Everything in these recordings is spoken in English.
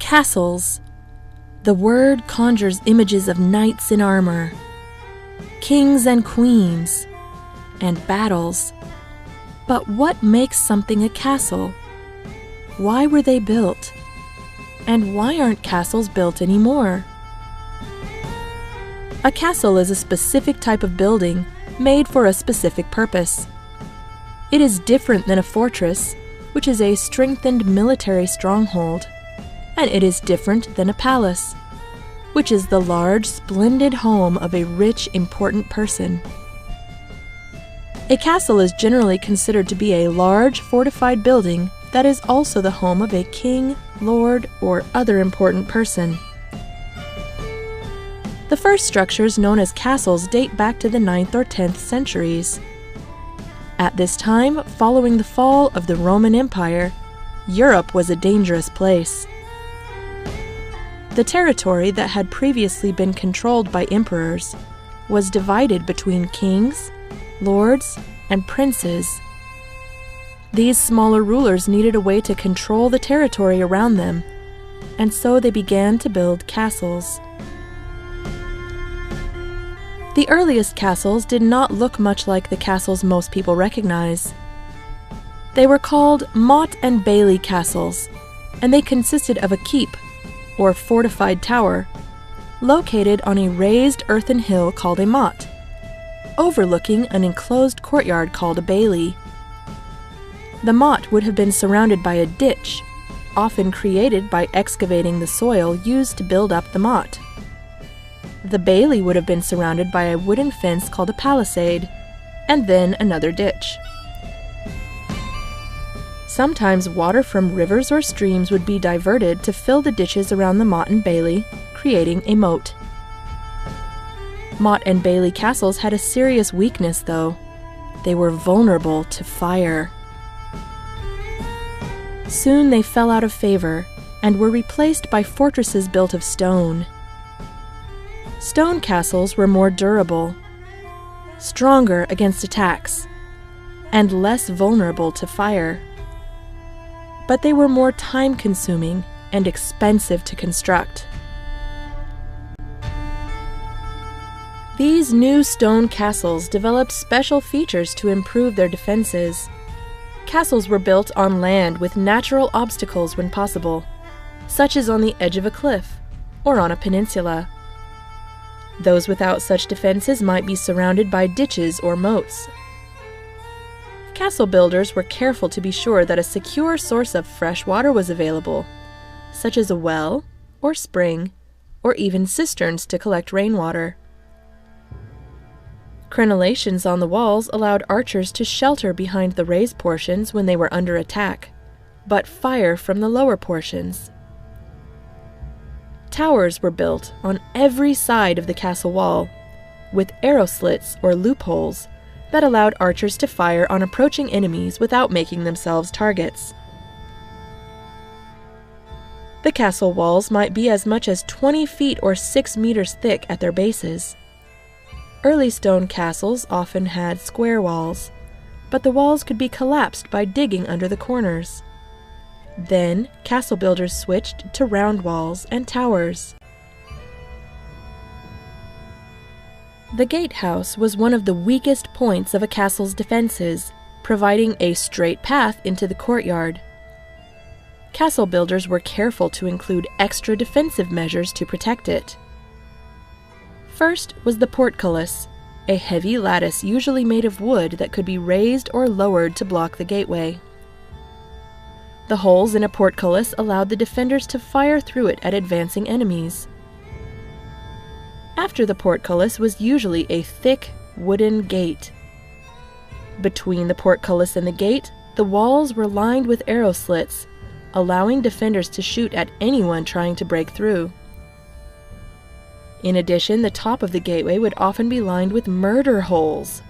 Castles. The word conjures images of knights in armor, kings and queens, and battles. But what makes something a castle? Why were they built? And why aren't castles built anymore? A castle is a specific type of building made for a specific purpose. It is different than a fortress, which is a strengthened military stronghold, and it is different than a palace, which is the large, splendid home of a rich, important person. A castle is generally considered to be a large, fortified building that is also the home of a king, lord, or other important person. The first structures known as castles date back to the 9th or 10th centuries. At this time, following the fall of the Roman Empire, Europe was a dangerous place. The territory that had previously been controlled by emperors was divided between kings, lords, and princes. These smaller rulers needed a way to control the territory around them, and so they began to build castles. The earliest castles did not look much like the castles most people recognize. They were called motte and bailey castles, and they consisted of a keep, or fortified tower, located on a raised earthen hill called a motte, overlooking an enclosed courtyard called a bailey. The motte would have been surrounded by a ditch, often created by excavating the soil used to build up the motte. The bailey would have been surrounded by a wooden fence called a palisade, and then another ditch. Sometimes water from rivers or streams would be diverted to fill the ditches around the motte and bailey, creating a moat. Motte and bailey castles had a serious weakness, though. They were vulnerable to fire. Soon they fell out of favor and were replaced by fortresses built of stone. Stone castles were more durable, stronger against attacks, and less vulnerable to fire. But they were more time-consuming and expensive to construct. These new stone castles developed special features to improve their defenses. Castles were built on land with natural obstacles when possible, such as on the edge of a cliff or on a peninsula. Those without such defenses might be surrounded by ditches or moats. Castle builders were careful to be sure that a secure source of fresh water was available, such as a well or spring, or even cisterns to collect rainwater. Crenellations on the walls allowed archers to shelter behind the raised portions when they were under attack, but fire from the lower portions. Towers were built on every side of the castle wall, with arrow slits or loopholes that allowed archers to fire on approaching enemies without making themselves targets. The castle walls might be as much as 20 feet or 6 meters thick at their bases. Early stone castles often had square walls, but the walls could be collapsed by digging under the corners. Then, castle builders switched to round walls and towers. The gatehouse was one of the weakest points of a castle's defenses, providing a straight path into the courtyard. Castle builders were careful to include extra defensive measures to protect it. First was the portcullis, a heavy lattice usually made of wood that could be raised or lowered to block the gateway. The holes in a portcullis allowed the defenders to fire through it at advancing enemies. After the portcullis was usually a thick, wooden gate. Between the portcullis and the gate, the walls were lined with arrow slits, allowing defenders to shoot at anyone trying to break through. In addition, the top of the gateway would often be lined with murder holes.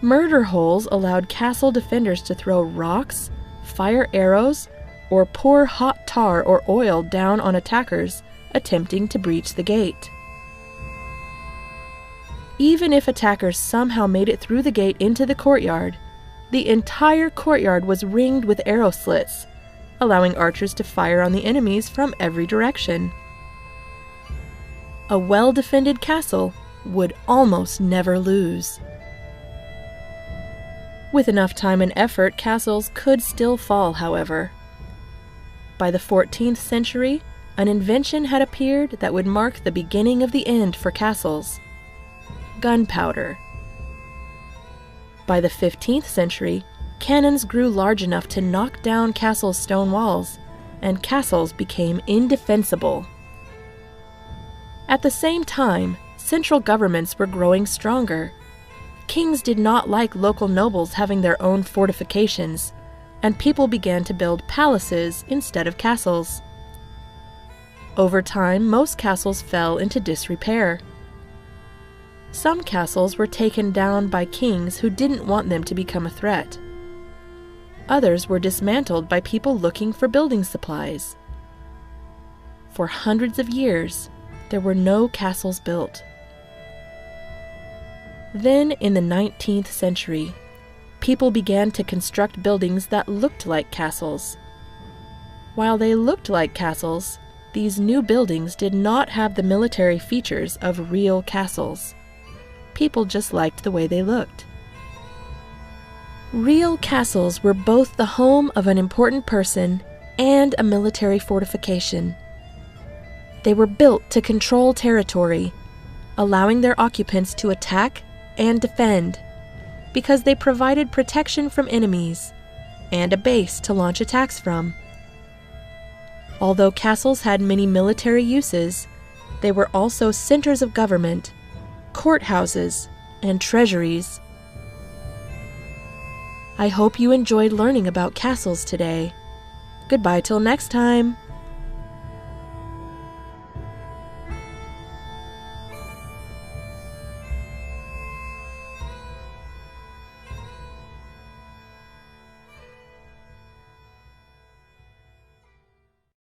Murder holes allowed castle defenders to throw rocks, fire arrows, or pour hot tar or oil down on attackers attempting to breach the gate. Even if attackers somehow made it through the gate into the courtyard, the entire courtyard was ringed with arrow slits, allowing archers to fire on the enemies from every direction. A well-defended castle would almost never lose. With enough time and effort, castles could still fall, however. By the 14th century, an invention had appeared that would mark the beginning of the end for castles: gunpowder. By the 15th century, cannons grew large enough to knock down castles' stone walls, and castles became indefensible. At the same time, central governments were growing stronger. Kings did not like local nobles having their own fortifications, and people began to build palaces instead of castles. Over time, most castles fell into disrepair. Some castles were taken down by kings who didn't want them to become a threat. Others were dismantled by people looking for building supplies. For hundreds of years, there were no castles built. Then, in the 19th century, people began to construct buildings that looked like castles. While they looked like castles, these new buildings did not have the military features of real castles. People just liked the way they looked. Real castles were both the home of an important person and a military fortification. They were built to control territory, allowing their occupants to attack and defend, because they provided protection from enemies and a base to launch attacks from. Although castles had many military uses, they were also centers of government, courthouses, and treasuries. I hope you enjoyed learning about castles today. Goodbye till next time.